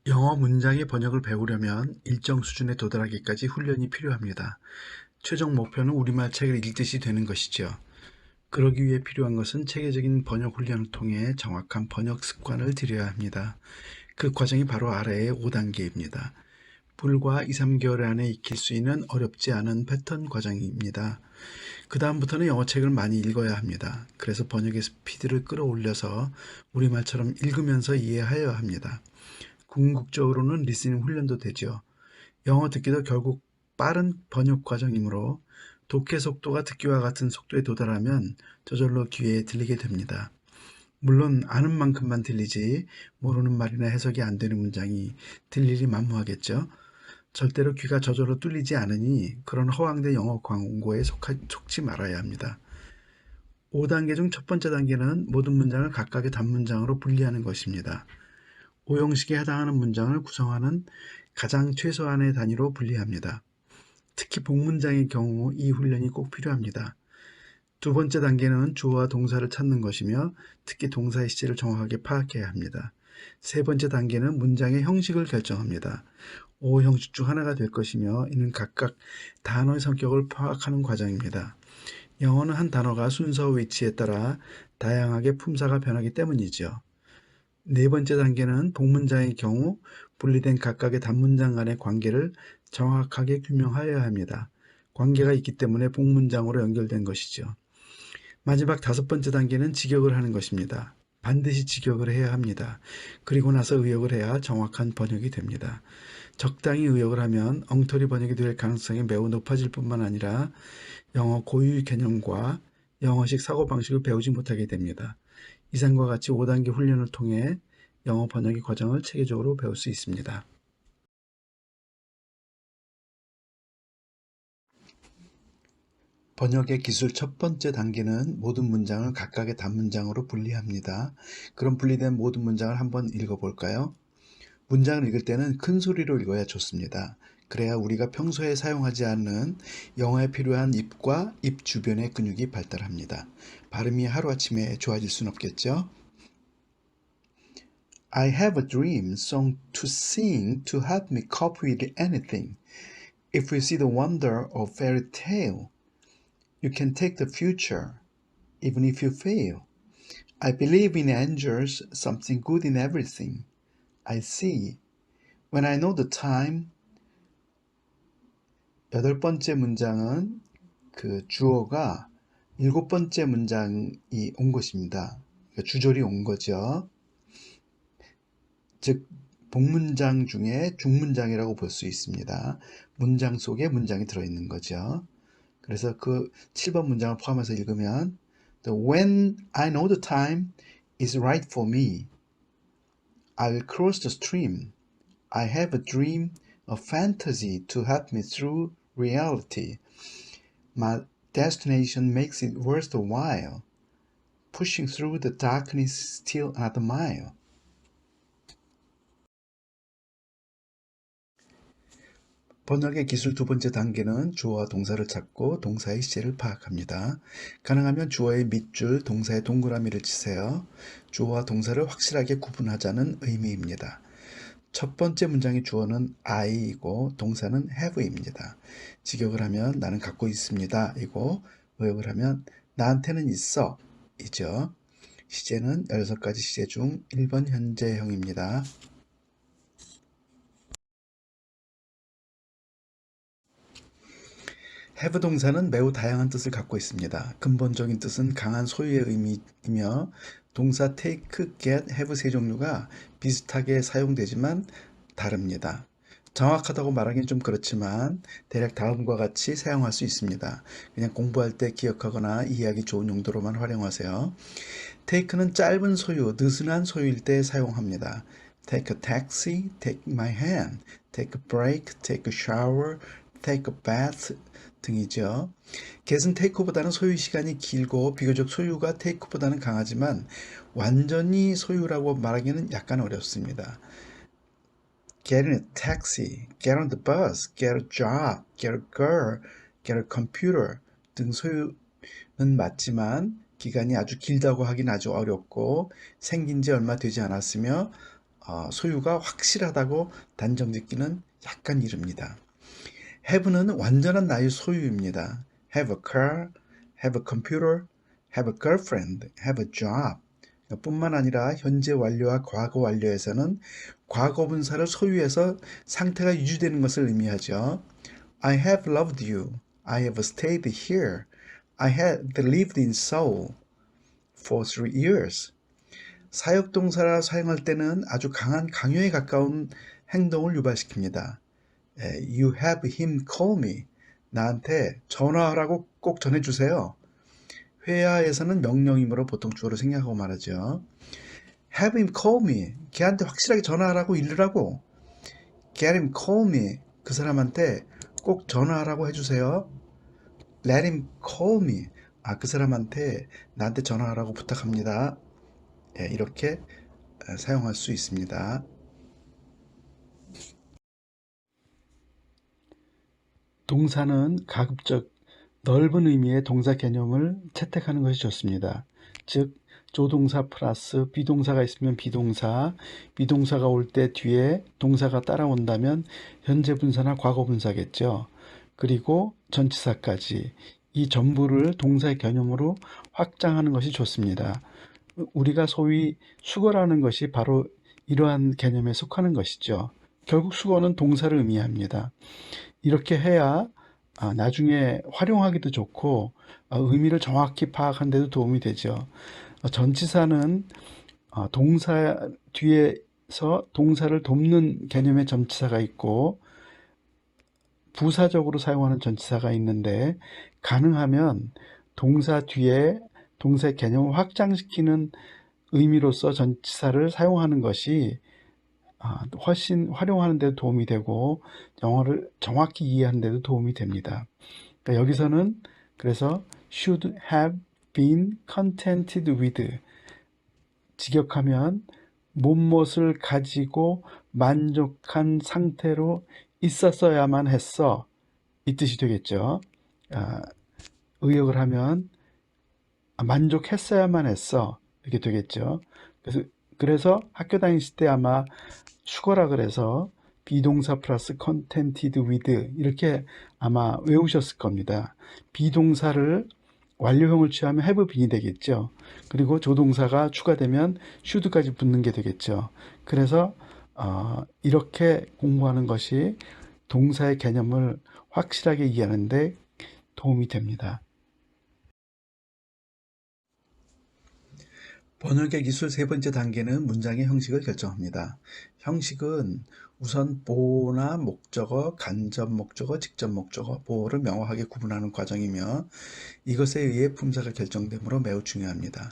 영어 문장의 번역을 배우려면 일정 수준에 도달하기까지 훈련이 필요합니다. 최종 목표는 우리말 책을 읽듯이 되는 것이죠. 그러기 위해 필요한 것은 체계적인 번역 훈련을 통해 정확한 번역 습관을 들여야 합니다. 그 과정이 바로 아래의 5단계입니다. 불과 2, 3개월 안에 익힐 수 있는 어렵지 않은 패턴 과정입니다. 그 다음부터는 영어책을 많이 읽어야 합니다. 그래서 번역의 스피드를 끌어올려서 우리말처럼 읽으면서 이해하여야 합니다. 궁극적으로는 리스닝 훈련도 되죠. 영어 듣기도 결국 빠른 번역 과정이므로 독해 속도가 듣기와 같은 속도에 도달하면 저절로 귀에 들리게 됩니다. 물론 아는 만큼만 들리지 모르는 말이나 해석이 안 되는 문장이 들리리 만무하겠죠. 절대로 귀가 저절로 뚫리지 않으니 그런 허황된 영어 광고에 속지 말아야 합니다. 5단계 중 첫 번째 단계는 모든 문장을 각각의 단문장으로 분리하는 것입니다. 5형식에 해당하는 문장을 구성하는 가장 최소한의 단위로 분리합니다. 특히 복문장의 경우 이 훈련이 꼭 필요합니다. 두 번째 단계는 주어와 동사를 찾는 것이며 특히 동사의 시제를 정확하게 파악해야 합니다. 세 번째 단계는 문장의 형식을 결정합니다. 5형식 중 하나가 될 것이며 이는 각각 단어의 성격을 파악하는 과정입니다. 영어는 한 단어가 순서 위치에 따라 다양하게 품사가 변하기 때문이죠. 네 번째 단계는 복문장의 경우 분리된 각각의 단문장 간의 관계를 정확하게 규명하여야 합니다. 관계가 있기 때문에 복문장으로 연결된 것이죠. 마지막 다섯 번째 단계는 직역을 하는 것입니다. 반드시 직역을 해야 합니다. 그리고 나서 의역을 해야 정확한 번역이 됩니다. 적당히 의역을 하면 엉터리 번역이 될 가능성이 매우 높아질 뿐만 아니라 영어 고유의 개념과 영어식 사고방식을 배우지 못하게 됩니다. 이상과 같이 5단계 훈련을 통해 영어 번역의 과정을 체계적으로 배울 수 있습니다. 번역의 기술 첫 번째 단계는 모든 문장을 각각의 단문장으로 분리합니다. 그럼 분리된 모든 문장을 한번 읽어볼까요? 문장을 읽을 때는 큰 소리로 읽어야 좋습니다. 그래야 우리가 평소에 사용하지 않는 영어에 필요한 입과 입 주변의 근육이 발달합니다. 발음이 하루아침에 좋아질 순 없겠죠? I have a dream song to sing to help me cope with anything. If you see the wonder of fairy tale, you can take the future, even if you fail. I believe in angels, something good in everything. I see. When I know the time. 여덟 번째 문장은 그 주어가 일곱 번째 문장이 온 것입니다. 그러니까 주절이 온 거죠. 즉 복문장 중에 중문장이라고 볼 수 있습니다. 문장 속에 문장이 들어있는 거죠. 그래서 그 7번 문장을 포함해서 읽으면 When I know the time is right for me, I will cross the stream. I have a dream, a fantasy to help me through reality. My destination makes it worth the while. Pushing through the darkness still another mile. 번역의 기술 두 번째 단계는 주어와 동사를 찾고 동사의 시제를 파악합니다. 가능하면 주어의 밑줄, 동사의 동그라미를 치세요. 주어와 동사를 확실하게 구분하자는 의미입니다. 첫 번째 문장의 주어는 I이고 동사는 have입니다. 직역을 하면 나는 갖고 있습니다 이고 의역을 하면 나한테는 있어 이죠. 시제는 16가지 시제 중 1번 현재형입니다. have 동사는 매우 다양한 뜻을 갖고 있습니다. 근본적인 뜻은 강한 소유의 의미이며 동사 take, get, have 세 종류가 비슷하게 사용되지만 다릅니다. 정확하다고 말하기는 좀 그렇지만 대략 다음과 같이 사용할 수 있습니다. 그냥 공부할 때 기억하거나 이해하기 좋은 용도로만 활용하세요. take는 짧은 소유, 느슨한 소유일 때 사용합니다. take a taxi, take my hand, take a break, take a shower, take a bath 등이죠. get은 take보다는 소유 시간이 길고 비교적 소유가 take보다는 강하지만 완전히 소유라고 말하기는 약간 어렵습니다. get in a taxi, get on the bus, get a job, get a girl, get a computer 등 소유는 맞지만 기간이 아주 길다고 하긴 아주 어렵고 생긴 지 얼마 되지 않았으며 소유가 확실하다고 단정짓기는 약간 이릅니다. have는 완전한 나의 소유입니다. have a car, have a computer, have a girlfriend, have a job. 뿐만 아니라 현재 완료와 과거 완료에서는 과거 분사를 소유해서 상태가 유지되는 것을 의미하죠. I have loved you. I have stayed here. I had lived in Seoul for 3 years. 사역동사라 사용할 때는 아주 강한 강요에 가까운 행동을 유발시킵니다. You have him call me. 나한테 전화하라고 꼭 전해주세요. 회화에서는 명령이므로 보통 주어로 생략하고 말하죠. Have him call me. 걔한테 확실하게 전화하라고 이르라고. Get him call me. 그 사람한테 꼭 전화하라고 해주세요. Let him call me. 그 사람한테 나한테 전화하라고 부탁합니다. 이렇게 사용할 수 있습니다. 동사는 가급적 넓은 의미의 동사 개념을 채택하는 것이 좋습니다. 즉 조동사 플러스 비동사가 있으면 비동사, 비동사가 올 때 뒤에 동사가 따라온다면 현재 분사나 과거 분사겠죠. 그리고 전치사까지 이 전부를 동사의 개념으로 확장하는 것이 좋습니다. 우리가 소위 수거라는 것이 바로 이러한 개념에 속하는 것이죠. 결국 수거는 동사를 의미합니다. 이렇게 해야 나중에 활용하기도 좋고 의미를 정확히 파악하는 데도 도움이 되죠. 전치사는 동사 뒤에서 동사를 돕는 개념의 전치사가 있고 부사적으로 사용하는 전치사가 있는데 가능하면 동사 뒤에 동사의 개념을 확장시키는 의미로서 전치사를 사용하는 것이 훨씬 활용하는 데도 도움이 되고 영어를 정확히 이해하는 데도 도움이 됩니다. 그러니까 여기서는 그래서 should have been contented with 직역하면 무엇을 가지고 만족한 상태로 있었어야만 했어 이 뜻이 되겠죠. 의역을 하면 만족했어야만 했어 이렇게 되겠죠. 그래서 학교 다니실 때 아마 수거라 그래서 비동사 플러스 contented with 이렇게 아마 외우셨을 겁니다. 비동사를 완료형을 취하면 have been이 되겠죠. 그리고 조동사가 추가되면 should까지 붙는 게 되겠죠. 그래서 이렇게 공부하는 것이 동사의 개념을 확실하게 이해하는 데 도움이 됩니다. 번역의 기술 세 번째 단계는 문장의 형식을 결정합니다. 형식은 우선 보호나 목적어, 간접 목적어, 직접 목적어, 보호를 명확하게 구분하는 과정이며 이것에 의해 품사가 결정되므로 매우 중요합니다.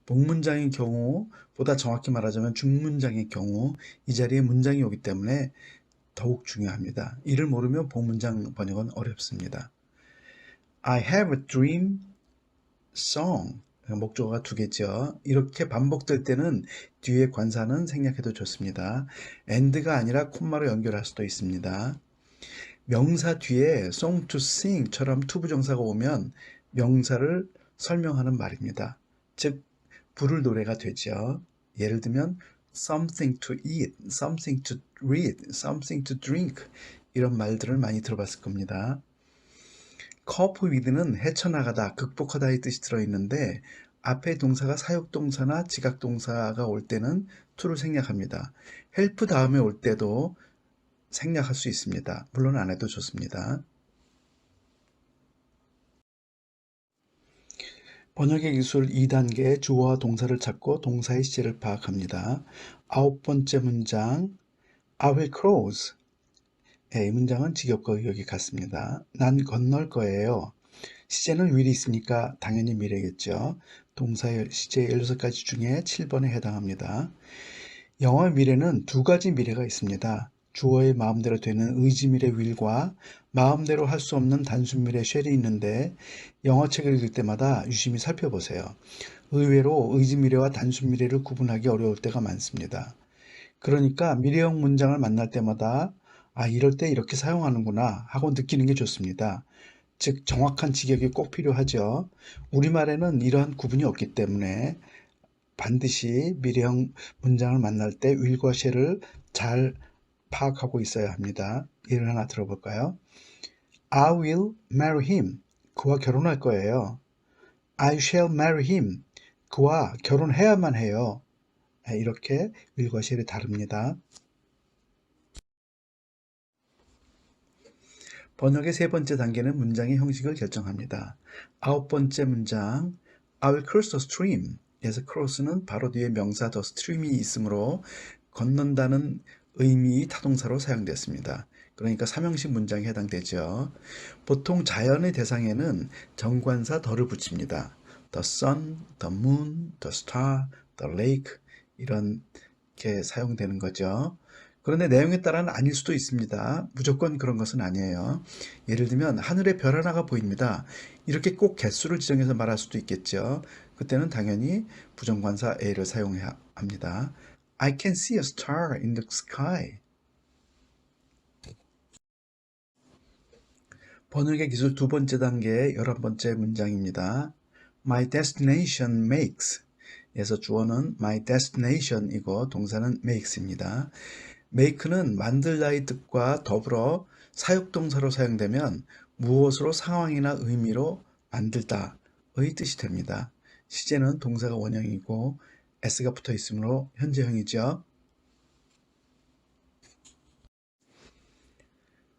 복문장의 경우, 보다 정확히 말하자면 중문장의 경우 이 자리에 문장이 오기 때문에 더욱 중요합니다. 이를 모르면 복문장 번역은 어렵습니다. I have a dream song. 목적어가 두 개죠. 이렇게 반복될 때는 뒤에 관사는 생략해도 좋습니다. and가 아니라 콤마로 연결할 수도 있습니다. 명사 뒤에 song to sing처럼 투부정사가 오면 명사를 설명하는 말입니다. 즉 부를 노래가 되죠. 예를 들면 something to eat, something to read, something to drink 이런 말들을 많이 들어봤을 겁니다. cope with는 헤쳐나가다, 극복하다의 뜻이 들어있는데 앞에 동사가 사역동사나 지각동사가 올 때는 to를 생략합니다. help 다음에 올 때도 생략할 수 있습니다. 물론 안 해도 좋습니다. 번역의 기술 2단계 주어와 동사를 찾고 동사의 시제를 파악합니다. 9번째 문장 I will cross. 이 문장은 직역과 의역이 같습니다. 난 건널 거예요. 시제는 will이 있으니까 당연히 미래겠죠. 동사의 시제 16가지 중에 7번에 해당합니다. 영어의 미래는 두 가지 미래가 있습니다. 주어의 마음대로 되는 의지 미래 will과 마음대로 할 수 없는 단순 미래 shall이 있는데 영어 책을 읽을 때마다 유심히 살펴보세요. 의외로 의지 미래와 단순 미래를 구분하기 어려울 때가 많습니다. 그러니까 미래형 문장을 만날 때마다 이럴 때 이렇게 사용하는구나 하고 느끼는 게 좋습니다. 즉 정확한 직역이 꼭 필요하죠. 우리말에는 이러한 구분이 없기 때문에 반드시 미래형 문장을 만날 때 will과 shall을 잘 파악하고 있어야 합니다. 예를 하나 들어볼까요? I will marry him. 그와 결혼할 거예요. I shall marry him. 그와 결혼해야만 해요. 이렇게 will과 shall이 다릅니다. 번역의 세 번째 단계는 문장의 형식을 결정합니다. 아홉 번째 문장 I will cross the stream. 에서 cross는 바로 뒤에 명사 the stream이 있으므로 건넌다는 의미 타동사로 사용됐습니다. 그러니까 삼형식 문장에 해당되죠. 보통 자연의 대상에는 정관사 the를 붙입니다. The sun, the moon, the star, the lake 이렇게 사용되는 거죠. 그런데 내용에 따라는 아닐 수도 있습니다. 무조건 그런 것은 아니에요. 예를 들면 하늘에 별 하나가 보입니다. 이렇게 꼭 개수를 지정해서 말할 수도 있겠죠. 그때는 당연히 부정관사 A를 사용해야 합니다. I can see a star in the sky. 번역의 기술 두 번째 단계의 11번째 문장입니다. My destination makes. 에서 주어는 my destination이고 동사는 makes입니다. make는 만들다의 뜻과 더불어 사역동사로 사용되면 무엇으로 상황이나 의미로 만들다의 뜻이 됩니다. 시제는 동사가 원형이고 s가 붙어 있으므로 현재형이죠.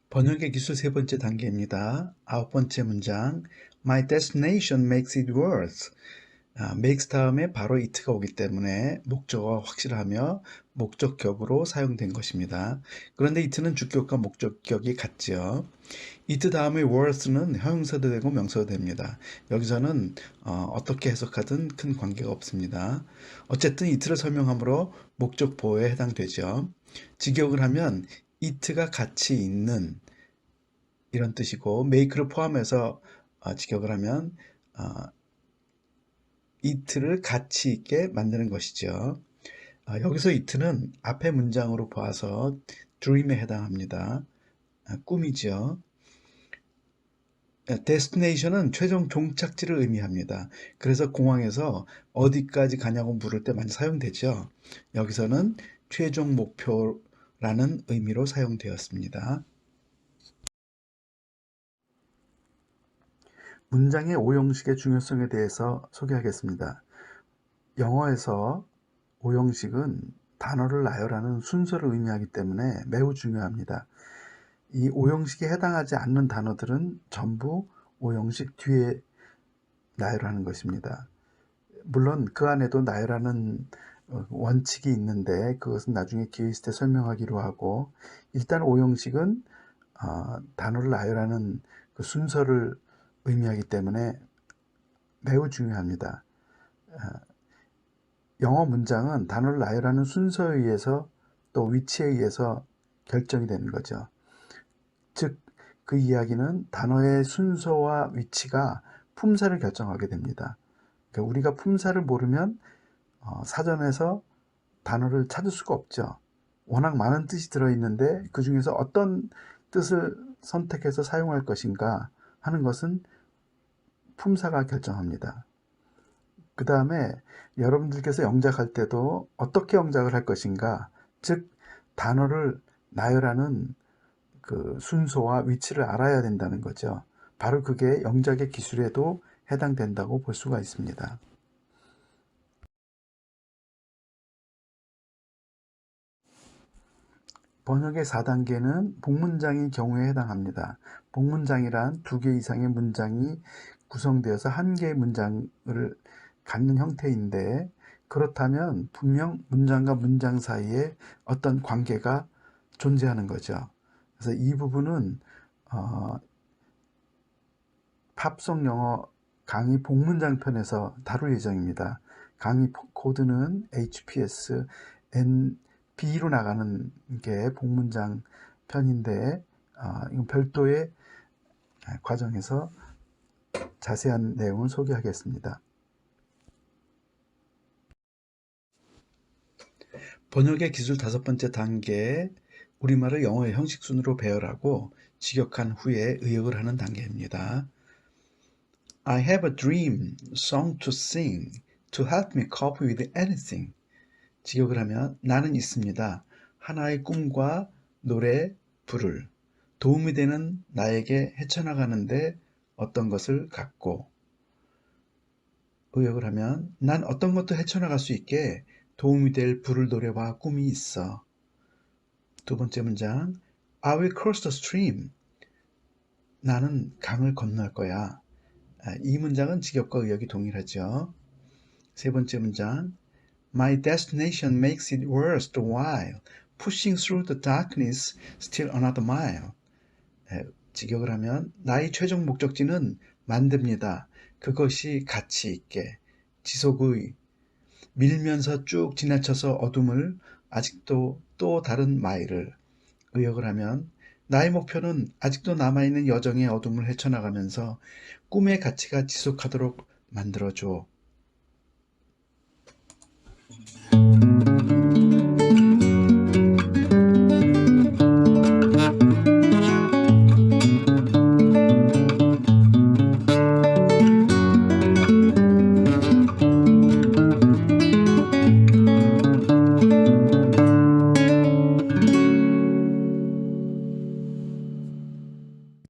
번역의 기술 세 번째 단계입니다. 아홉 번째 문장 My destination makes it worse. makes 다음에 바로 it가 오기 때문에 목적어가 확실하며 목적격으로 사용된 것입니다. 그런데 it는 주격과 목적격이 같죠. it 다음에 worse는 형용사도 되고 명사도 됩니다. 여기서는 어떻게 해석하든 큰 관계가 없습니다. 어쨌든 it를 설명하므로 목적 보호에 해당되죠. 직역을 하면 it가 같이 있는 이런 뜻이고 make를 포함해서 직역을 하면 it를 가치 있게 만드는 것이죠. 여기서 it는 앞의 문장으로 봐서 dream에 해당합니다. 꿈이죠. destination은 최종 종착지를 의미합니다. 그래서 공항에서 어디까지 가냐고 물을 때 많이 사용되죠. 여기서는 최종 목표라는 의미로 사용되었습니다. 문장의 오형식의 중요성에 대해서 소개하겠습니다. 영어에서 오형식은 단어를 나열하는 순서를 의미하기 때문에 매우 중요합니다. 이 오형식에 해당하지 않는 단어들은 전부 오형식 뒤에 나열하는 것입니다. 물론 그 안에도 나열하는 원칙이 있는데 그것은 나중에 기회 있을 때 설명하기로 하고 일단 오형식은 단어를 나열하는 그 순서를 의미하기 때문에 매우 중요합니다. 영어 문장은 단어를 나열하는 순서에 의해서 또 위치에 의해서 결정이 되는 거죠. 즉, 그 이야기는 단어의 순서와 위치가 품사를 결정하게 됩니다. 그러니까 우리가 품사를 모르면 사전에서 단어를 찾을 수가 없죠. 워낙 많은 뜻이 들어있는데 그 중에서 어떤 뜻을 선택해서 사용할 것인가 하는 것은 품사가 결정합니다. 그 다음에 여러분들께서 영작할 때도 어떻게 영작을 할 것인가, 즉 단어를 나열하는 그 순서와 위치를 알아야 된다는 거죠. 바로 그게 영작의 기술에도 해당된다고 볼 수가 있습니다. 번역의 4단계는 복문장의 경우에 해당합니다. 복문장이란 2개 이상의 문장이 구성되어서 한 개의 문장을 갖는 형태인데 그렇다면 분명 문장과 문장 사이에 어떤 관계가 존재하는 거죠. 그래서 이 부분은 팝송 영어 강의 복문장 편에서 다룰 예정입니다. 강의 코드는 HPS NB로 나가는 게 복문장 편인데 이건 별도의 과정에서 자세한 내용을 소개하겠습니다. 번역의 기술 5번째 단계, 우리말을 영어의 형식순으로 배열하고 직역한 후에 의역을 하는 단계입니다. I have a dream song to sing. to help me cope with anything. 직역을 하면 나는 있습니다. 하나의 꿈과 노래, 불을 도움이 되는 나에게 헤쳐나가는데 어떤 것을 갖고. 의역을 하면 난 어떤 것도 헤쳐나갈 수 있게 도움이 될 불을, 노래와 꿈이 있어. 두 번째 문장 I will cross the stream. 나는 강을 건널 거야. 이 문장은 직역과 의역이 동일하죠. 세 번째 문장 My destination makes it worth the while. Pushing through the darkness still another mile. 직역을 하면 나의 최종 목적지는 만듭니다. 그것이 가치 있게 지속의 밀면서 쭉 지나쳐서 어둠을 아직도 또 다른 마일을. 의역을 하면 나의 목표는 아직도 남아있는 여정의 어둠을 헤쳐나가면서 꿈의 가치가 지속하도록 만들어줘.